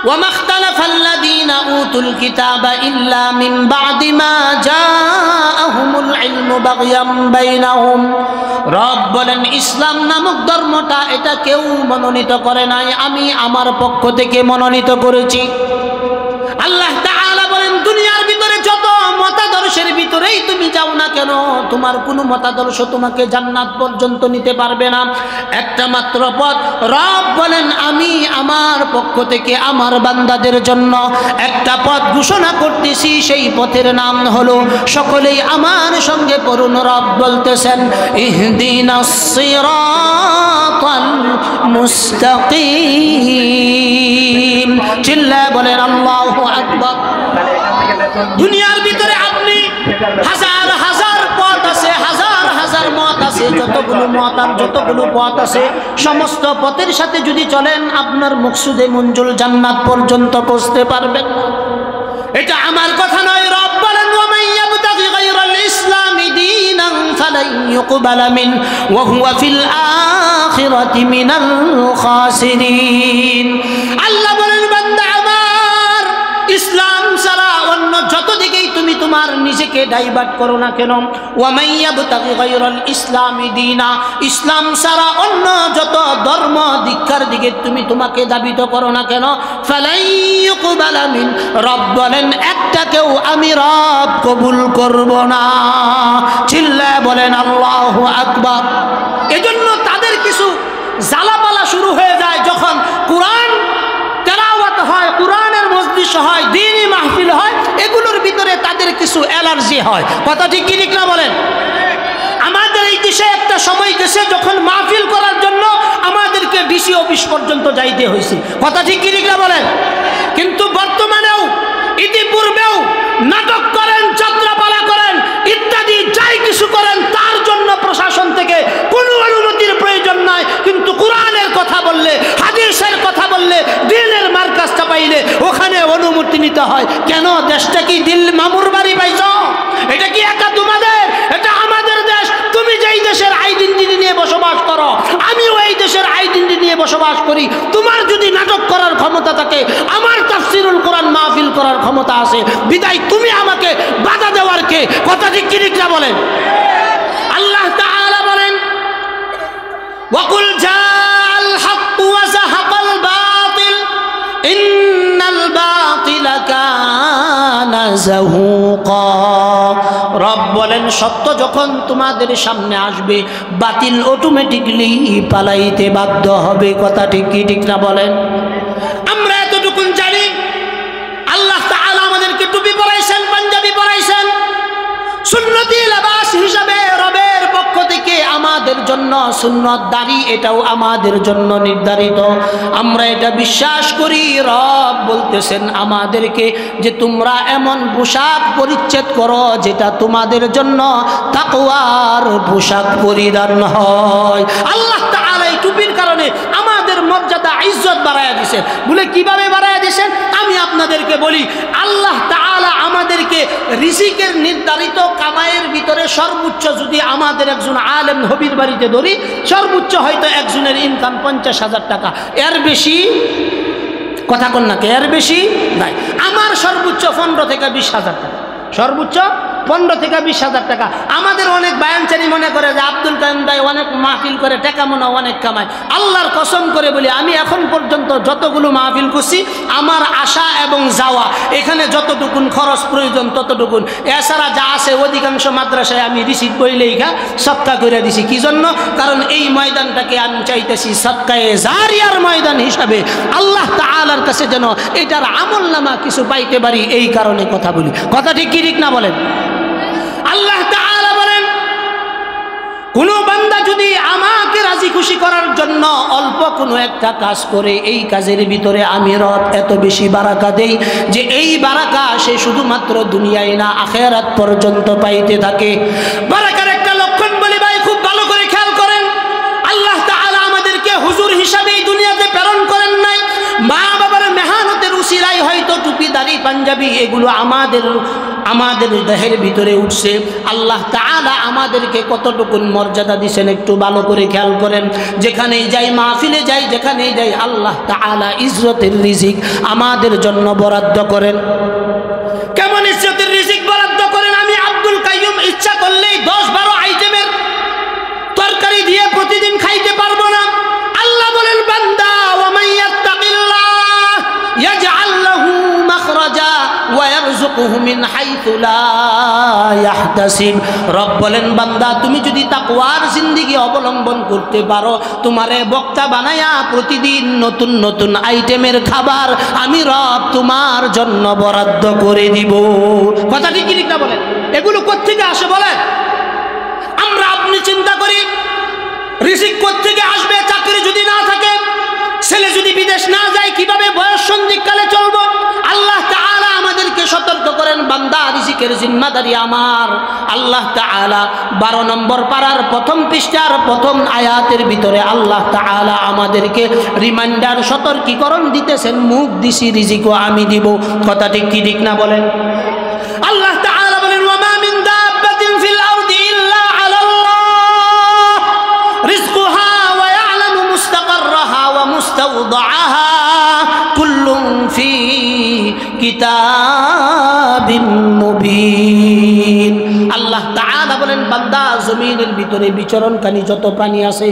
وما اختلف الذين أوتوا الكتاب إلا من بعد ما جاءهم العلم بغيا بينهم রব বলেন ইসলাম নামক ধর্মটা এটা কেউ মনোনীত করে নাই, আমি আমার পক্ষ থেকে মনোনীত করেছি। আল্লাহ তাআলা বলেন দুনিয়ার ভিতরে যত মতাদর্শের ভিতরেই তুমি যাও না কেন, তোমার কোনো মতাদর্শ তোমাকে জান্নাত পর্যন্ত নিতে পারবে না। একটা মাত্র পথ রব বলেন আমি আমার পক্ষ থেকে আমার বান্দাদের জন্য একটা পথ ঘোষণা করতেছি, সেই পথের নাম হলো, সকলেই আমার সঙ্গে পড়ুন, রব বলতেছেন ইহদিনাস সিরাতাল মুস্তাকিম। চিল্লায় বলেন আল্লাহু আকবার। দুনিয়ার ভিতরে আপনি হাজার হাজার পথ আছে, হাজার হাজার মত আছে, যতগুলো মত আর যতগুলো পথ আছে সমস্ত পথের সাথে যদি চলেন আপনার মকসুদে মঞ্জুল জান্নাত পর্যন্ত পৌঁছতে পারবেন। এটা আমার কথা নয়, রব বলেন ওয়ামান ইয়াবতাগি গায়রাল ইসলামি দীনান ফালান ইউকবালা মিন ওয়া হুয়া ফিল আখিরাতি মিনাল খাসিরিন। আল্লাহ বলেন বান্দা আমার, ইসলাম ছাড়া অন্য যত দিকেই তুমি তোমার নিজেকে ডাইভার্ট করো না কেন, ওয়ামান ইয়াবতাগি গায়রাল ইসলামি দীনা, ইসলাম ছাড়া অন্য যত ধর্ম দীক্ষার দিকে তুমি তোমাকে দাবিত করো না কেন, ফালাই ইউকবালা মিন, রব বলেন একটাকেও আমি রব কবুল করব না। চিল্লায় বলেন আল্লাহু আকবার। এজন্য তাদের কিছু জ্বালাপালা শুরু হয়ে যায় যখন কোরআন তেলাওয়াত হয়, কোরআনের মজলিস হয়, দ্বীনি মাহফিল হয়, এগুলোর ভিতরে তাদের কিছু অ্যালার্জি হয়। কথা ঠিক কি ঠিক না বলেন? আমাদের এই দেশে একটা সময় গেছে যখন মাহফিল করার জন্য আমাদেরকে ডিসি অফিস পর্যন্ত যাইতে হয়েছে। কথা ঠিক কি ঠিক না বলেন? কিন্তু বর্তমানেও ইতিপূর্বেও নাটক করেন, যাত্রাপালা করেন, ইত্যাদি যাই কিছু করেন, তার জন্য প্রশাসন থেকে কোনো অনুমতির প্রয়োজন নাই। কিন্তু কোরআনের কথা বললে, হাদিসের কথা বললে, দিনের মার্কাজ চাপাইলে ওখানে অনুমতি নিতে হয়। কেন? দেশটা কি দিল মামুর বাড়ি পাইছ? এটা কি একা তোমাদের? এটা আমাদের দেশ। তুমি যেই দেশের আইডেন্টিটি নিয়ে বসবাস করো, আমিও এই দেশের আইডেন্টিটি নিয়ে বসবাস করি। তোমার যদি নাটক করার ক্ষমতা থাকে, আমার তাফসিরুল কোরআন মাহফিল করার ক্ষমতা আছে, বিদায় তুমি আমাকে বাধা দেওয়ার কে? কথা ঠিক কি ঠিক না বলেন? আল্লাহ তাআলা বলেন ওয়াকুল জাআল হাক্কু ওয়া যাহাকাল বাতিল ইন্নাল বাতিলা কানা যাহুকা। রব বলেন সত্য যখন তোমাদের সামনে আসবে, বাতিল অটোমেটিকলি পালাইতে বাধ্য হবে। কথা ঠিক কি ঠিক না বলেন? আমরা এতটুকু জানি, আল্লাহ তাআলা আমাদেরকে টুপি পরাইছেন, পাঞ্জাবি পরাইছেন, সুন্নতি লিবাস হিসাবে রবের পক্ষ থেকে আমাদের জন্য সুন্নত দাড়ি এটাও আমাদের জন্য নির্ধারিত। আমরা এটা বিশ্বাস করি। রব বলতেছেন আমাদেরকে যে তোমরা এমন পোশাক পরিচ্ছেদ করো যেটা তোমাদের জন্য তাকওয়ার পোশাক পরিধান হয়। আল্লাহ তাআলা এই টুপির কারণে আমাদের মর্যাদা ইজ্জত বাড়ায়া দিয়েছেন। বলে কিভাবে বাড়ায়া দিয়েছেন আমি আপনাদেরকে বলি। আল্লাহ তাআলা আমাদেরকে রিজিকের নির্ধারিত কামাইয়ের ভিতরে সর্বোচ্চ যদি আমাদের একজন আলেম নবীর বাড়িতে ধরি, সর্বোচ্চ হয়তো একজনের ইনকাম 50,000 টাকা, এর বেশি কথা কন না কে, এর বেশি নাই। আমার সর্বোচ্চ 15 থেকে 20,000 টাকা, সর্বোচ্চ 15 থেকে 20,000 টাকা। আমাদের অনেক বায়ানচারি মনে করে যে আব্দুল কাইম ভাই অনেক মাহফিল করে, টাকা মনে অনেক কামায়। আল্লাহর কসম করে বলি, আমি এখন পর্যন্ত যতগুলো মাহফিল করছি, আমার আসা এবং যাওয়া, এখানে যতটুকুন খরচ প্রয়োজন ততটুকুন, এছাড়া যা আছে অধিকাংশ মাদ্রাসায় আমি রিসিভ করিলেই সৎকা করে দিছি। কি জন্য? কারণ এই ময়দানটাকে আমি চাইতেছি সৎকায়ে জারিয়ার ময়দান হিসাবে, আল্লাহ তাআলার কাছে যেন এটার আমলনামা কিছু পাইতে পারি, এই কারণে কথা বলি। কথা ঠিক কি ঠিক না বলেন? আল্লাহ তাআলা বলেন কোন বান্দা যদি আমাকে রাজি খুশি করার জন্য অল্প কোনো একটা কাজ করে, এই কাজের ভিতরে আমি রব এত বেশি বারাকা দেই যে এই বারাকা সে শুধুমাত্র দুনিয়ায় না আখিরাত পর্যন্ত পাইতে থাকে। বারাকার একটা লক্ষণ বলি ভাই, খুব ভালো করে খেয়াল করেন। আল্লাহ তাআলা আমাদেরকে হুজুর হিসাবে এই দুনিয়াতে প্রেরণ করেন নাই। মা বাবার মেহনতের উসিলায় হয়তো টুপি দাড়ি পাঞ্জাবি এগুলো আমাদের দেহের ভিতরে উঠছে। আল্লাহ তাআলা আমাদেরকে কতটুকু মর্যাদা দিয়েছেন একটু ভালো করে খেয়াল করেন। যেখানেই যাই, মাহফিলে যাই, যেখানেই যাই, আল্লাহ তাআলা ইজ্জতের রিজিক আমাদের জন্য বরাদ্দ করেন। কেমন ইজ্জতের রিজিক বরাদ্দ করেন? আমি আব্দুল কাইয়ুম ইচ্ছা করলেই 10-12 আইটেমের তরকারি দিয়ে প্রতিদিন খাইতে পারবো না। আল্লাহ বলেন, বান্দা ওয়া মান ইয়াত্তাকিল্লাহ ইয়াজআল লাহু মাখরাজা ওয়া ইয়ারযুকুহু মিন হাইথু লা ইয়াহতাসিব। রব বলেন, বান্দা তুমি যদি তাকওয়ার জিন্দেগি অবলম্বন করতে পারো, তোমারে বক্তা বানায়া প্রতিদিন নতুন নতুন আইটেমের খাবার আমি রব তোমার জন্য বরাদ্দ করে দিব। কথা ঠিক ঠিক না বলেন? এগুলো কোত্থেকে আসে বলেন? আমরা আপনি চিন্তা করি রিজিক কোত্থেকে আসবে? চাকরি যদি না থাকে, ছেলে যদি বিদেশ না যায়, কিভাবে বয়স সন্ধিকালে চলবো? আল্লাহ তাআলা আমাদেরকে সতর্ক করেন, বান্দা রিজিকের জিম্মাদারি আমার। আল্লাহ তাআলা 12 নম্বর পারার প্রথম পৃষ্ঠার প্রথম আয়াতের ভিতরে আল্লাহ তাআলা আমাদেরকে রিমাইন্ডার, সতর্কীকরণ দিতেছেন, মুখ দিছি রিজিকও আমি দিব। কথা ঠিক কি ঠিক না বলেন? আল্লাহ তাআলা বলেন, ওয়া মা মিন দাব্বাতিন ফিল আরদি ইল্লা আলাল্লাহ রিজকুহা ওয়া ইয়ালামু মুস্তাকাররাহা ওয়া মুস্তাওদাআহা কুল্লুন ফি কিতাবিন মুবিন। আল্লাহ তাআলা বলেন, বান্দা জমিনের ভিতরে বিচরণকারী যত প্রাণী আছে,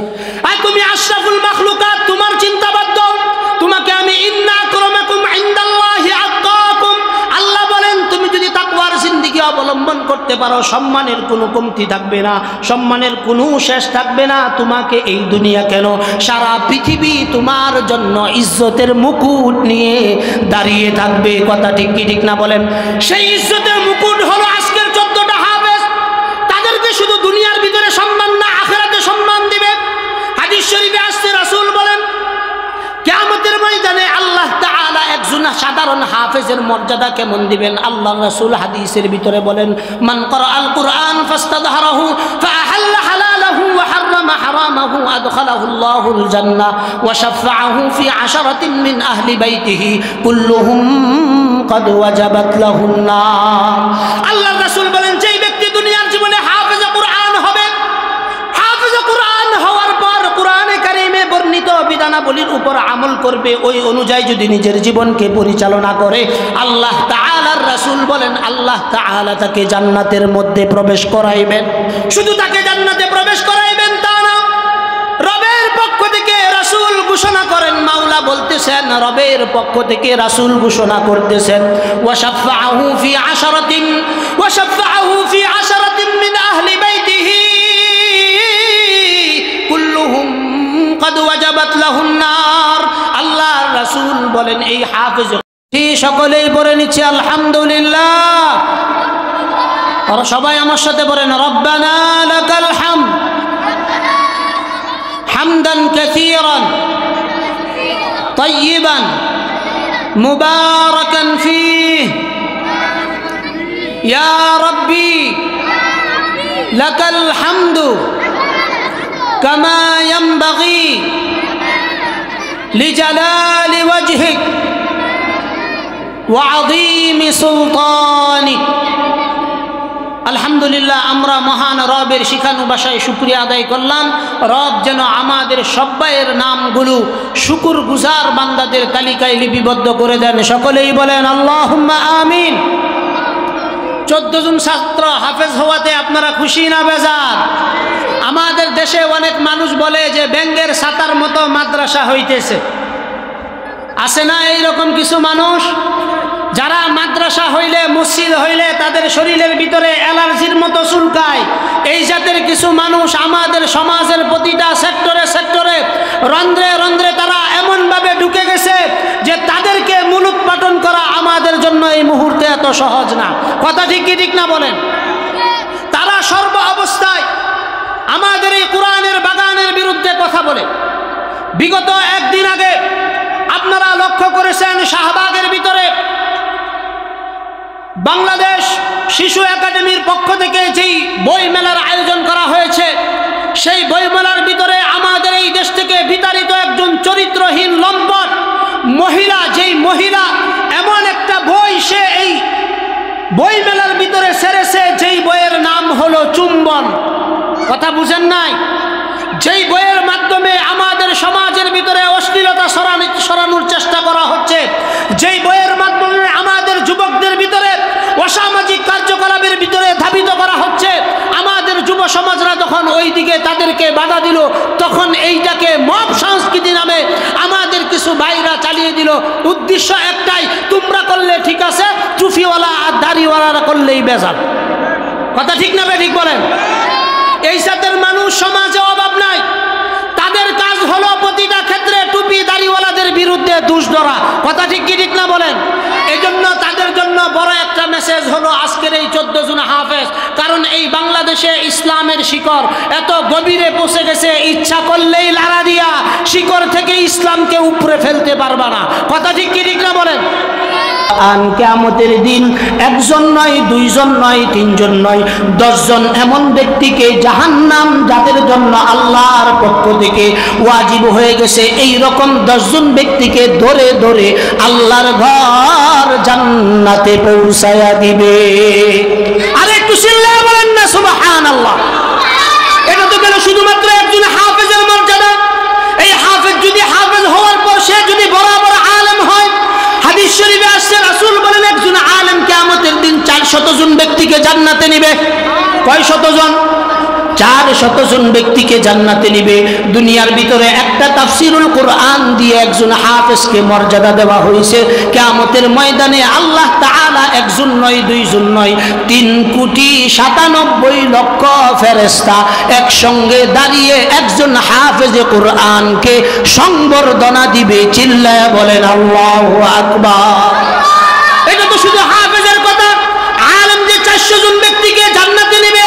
আর তুমি আশরাফুল মাখলুকাত, তোমার চিন্তা বাদ দাও, তোমাকে আমি ইন্না আকরামাকুম ইনদাল্লাহি আতকাকুম। আল্লাহ বলেন, তুমি যদি তাকওয়ার জিন্দেগি অবলম্বন করতে পারো, সম্মানের কোনো কমতি থাকবে না, সম্মানের কোনো শেষ থাকবে না। তোমাকে এই দুনিয়া কেন, সারা পৃথিবী তোমার জন্য ইজ্জতের মুকুট নিয়ে দাঁড়িয়ে থাকবে। কথা ঠিক কি ঠিক না বলেন? সেই ইজ্জতের মুকুট হলো আজকের 14টা হাফেজ। তাদেরকে শুধু দুনিয়ার ভিতরে সম্মান না, আখিরাতে সম্মান দিবে। হাদিস শরীফে আসছে, রাসূল বলেন, কিয়ামতের ময়দানে আল্লাহ তাআলা একজন সাধারণ হাফেজের মর্যাদা কেমন দিবেন? আল্লাহ রাসূল হাদিসের ভিতরে বলেন, মান ক্বারাআল কুরআন ফাস্তাযহারাহু ফাআহাল্লা হালালাহু ওয়া হাররামা হারামাহু আদখালাহু আল্লাহুল জান্নাহ ওয়া শাফাআহু ফি 10রাতিন মিন আহলি বাইতিহি কুল্লুহুম ক্বাদ ওয়াজাবাত লাহুন নার। আল্লাহ রাসূল বলেন, যেই ব্যক্তি দুনিয়ার জীবনে হাফেজে কুরআন হবে, হাফেজে কুরআন হওয়ার পর কুরআনে কারীমে বর্ণিত বিধানাবলীর উপর আমল করবে, ওই অনুযায়ী যদি নিজের জীবনকে পরিচালনা করে, আল্লাহ তাআলার রাসূল বলেন, আল্লাহ তাআলা তাকে জান্নাতের মধ্যে প্রবেশ করাইবেন। শুধু তাকে জান্নাতে প্রবেশ করাইবেন তা না, রবের পক্ষ থেকে রাসূল ঘোষণা করেন, মাওলা বলতেছেন, রবের পক্ষ থেকে রাসূল ঘোষণা করতেছেন, ওয়া শাফাআহু ফি 10রাতিন মিন আহলি বাইতিহি কুল্লুহুম ক্বাদ ওয়াজাবাত লাহুন নার। আল্লাহ রাসূল বলেন, এই হাফেজ সকলেই পড়ে নিচ্ছে আলহামদুলিল্লাহ। আর সবাই আমার সাথে বলেন, রব্বানা লাকাল হামদ হামদান কাসীরান তাইয়িবান মুবারাকান ফীহি ইয়া রাব্বি লাকাল হামদু কামা ইয়ানবাগি লিজালালি ওয়াজহিক ওয়া আযীমি সুলতানিক। আলহামদুলিল্লাহ, আমরা মহান রবের শিখানো ভাষায় শুকরিয়া আদায় করলাম। রব যেন আমাদের সবাইয়ের নামগুলো শুকুর গুজার বান্দাদের তালিকায় লিপিবদ্ধ করে দেন। সকলেই বলেন আল্লাহুম্মা আমিন। 14 জন ছাত্র হাফেজ হওয়াতে আপনারা খুশি না বেজার? আমাদের দেশে অনেক মানুষ বলে যে ব্যাঙের ছাতার মতো মাদ্রাসা হইতেছে। আছে না এইরকম কিছু মানুষ, যারা মাদ্রাসা হইলে, মসজিদ হইলে তাদের শরীরের ভিতরে অ্যালার্জির মতো চুলকায়? এই জাতের কিছু মানুষ আমাদের সমাজের প্রতিটা সেক্টরে সেক্টরে, রন্ধ্রে রন্ধ্রে তারা এমনভাবে ঢুকে গেছে যে তাদেরকে মূলোৎপাটন করা আমাদের জন্য এই মুহূর্তে এত সহজ না। কথা ঠিক কি ঠিক না বলেন? তারা সর্ব অবস্থায় আমাদের এই কোরআনের বাগানের বিরুদ্ধে কথা বলে। বিগত একদিন আগে আপনারা লক্ষ্য করেছেন, শাহবাগের ভিতরে বাংলাদেশ শিশু একাডেমির পক্ষ থেকে যেই বই মেলার আয়োজন করা হয়েছে, সেই বই মেলার ভিতরে আমাদের এই দেশ থেকে বিতাড়িত একজন চরিত্রহীন লম্পট মহিলা, যেই মহিলা এমন একটা বই সে বই মেলার ভিতরে সেরেছে যেই বইয়ের নাম হলো চুম্বন। কথা বুঝেন নাই? যেই বইয়ের মাধ্যমে আমাদের সমাজের ভিতরে অশ্লীলতা সরানোর চেষ্টা করা হচ্ছে, যেই বইয়ের মাধ্যমে আমাদের যুবকদের ভিতরে অসামাজিক কার্যকলাপের ভিতরে ধাবিত করা হচ্ছে, আমাদের যুব সমাজরা যখন ওই দিকে তাদেরকে বাধা দিল, তখন এইটাকে মব সংস্কৃতি নামে আমাদের কিছু ভাইরা চালিয়ে দিল। উদ্দেশ্য একটাই, তোমরা করলে ঠিক আছে, টুপিওয়ালা আর দাড়িওয়ালারা করলেই বেজাল। কথা ঠিক না ঠিক বলেন? এই জাতের মানুষ সমাজে অভাব নাই। তাদের কাজ হলো প্রতিটা ক্ষেত্রে টুপি দাড়িওয়ালাদের বিরুদ্ধে দোষ ধরা। কথা ঠিক কি ঠিক না বলেন? এই জন্য তাদের জন্য বড় একটা মেসেজ হলো আজকের এই 14 জন হাফেজ। কারণ এই বাংলাদেশে ইসলামের শিকড় এত গভীরে পৌঁছে গেছে, ইচ্ছা করলেই লাড়া দিয়া শিকড় থেকে ইসলামকে উপরে ফেলতে পারবা না। কথা ঠিক কি ঠিক না বলেন? কিয়ামতের দিন একজন নয়, দুইজন নয়, তিনজন নয়, 10 জন এমন ব্যক্তিকে জাহান্নাম, যাদের জন্য আল্লাহর পক্ষ থেকে ওয়াজিব হয়ে গেছে এই রকম 10 জন ব্যক্তিকে ধরে ধরে আল্লাহর ঘর জান্নাতে পৌঁছায়া দিবে। আর একটু চিল্লায়া বলেন না সুবহানাল্লাহ। এটা তো গেল শুধুমাত্র একজন হাফেজের মর্যাদা। এই হাফেজ যদি হাফেজ হওয়ার পর সে যদি বরাবর আলেম হয়, হাদিস শরীফে আসছে রাসূল বলেন একজন আলেম কিয়ামতের দিন 400 জন ব্যক্তিকে জান্নাতে নেবে। কয় শত জন? 400 জন ব্যক্তিকে জান্নাতে নেবে। দুনিয়ার ভিতরে একটা তাফসীরুল কোরআন দিয়ে একজন হাফেজকে মর্যাদা দেওয়া হয়েছে। কিয়ামতের ময়দানে আল্লাহ তাআলা একজন নয়, দুইজন নয়, 3,97,00,000 ফেরেশতা একসঙ্গে দাঁড়িয়ে একজন হাফেজে কোরআনকে সংবর্ধনা দিবে। চিল্লায়া বলেন আল্লাহু আকবার। এটা তো শুধু হাফেজের কথা। আলেম যে 400 জন ব্যক্তিকে জান্নাতে নেবে,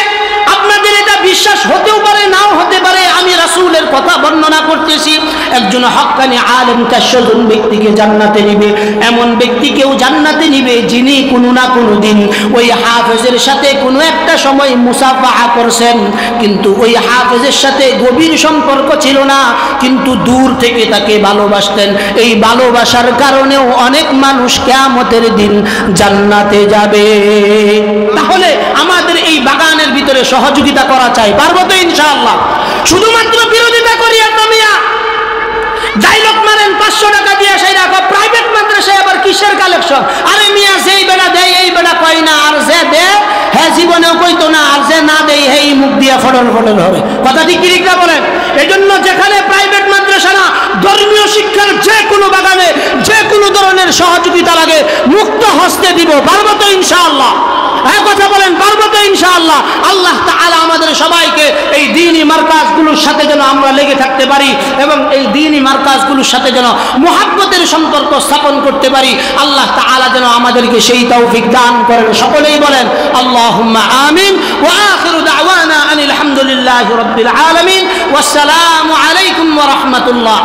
আপনাদের এটা বিশ্বাস হতেও পারে, নাও হতে পারে। আমি রাসূলের কথা বর্ণনা করতেছি। একজন হক্কানি আলেম 400 জন ব্যক্তিকে জান্নাতে নিবে। এমন ব্যক্তিকেও জান্নাতে নিবে যিনি কোনো না কোনো দিন ওই হাফেজের সাথে কোনো একটা সময় মুসাফাহা করছেন, কিন্তু ওই হাফেজের সাথে গভীর সম্পর্ক ছিল না, কিন্তু দূর থেকে তাকে ভালোবাসতেন। এই ভালোবাসার কারণেও অনেক মানুষ কিয়ামতের দিন জান্নাতে যাবে। তাহলে আমাদের এই বাগানের ভিতরে সহযোগিতা করা চাই, পারবো তো ইনশাআল্লাহ? শুধুমাত্র বিরোধিতা করি আর মিয়া যাই লোক মারেন 500 টাকা দিয়ে সেই রাখো প্রাইভেট মাদ্রাসায়, আবার কিসের কালেকশন? আরে মিয়া যেই বেড়া দেয় এই বেড়া কয় না, আর যে দে হ্যাঁ জীবনেও কইতো না, আর যে না দেয় এই মুখ দিয়ে ফটল ফটল হবে। কথা ঠিক কি ঠিক না বলেন? এই জন্য যেখানে প্রাইভেট মাদ্রাসা না, ধর্মীয় শিক্ষার যে কোনো বাগানে যে কোনো ধরনের সহযোগিতা লাগে মুক্ত হস্তে দিব। পারবো তো ইনশাআল্লাহ? হ্যাঁ কথা বলেন, পারবো তো ইনশাআল্লাহ? আল্লাহ তাআলা আমাদের সবাইকে এই দ্বীনি মার্কাজগুলোর সাথে যেন আমরা লেগে থাকতে পারি এবং এই দ্বীনি মার্কাজগুলোর সাথে যেন মুহাব্বতের সম্পর্ক স্থাপন করতে পারি। আল্লাহ তাআলা যেন আমাদেরকে সেই তৌফিক দান করেন। সকলেই বলেন আল্লাহুম্মা আমিন। ওয়া আখিরু দাওয়ানা আনিল হামদুলিল্লাহি রাব্বিল আলামিন। ওয়াসসালামু আলাইকুম ওয়া রাহমাতুল্লাহ।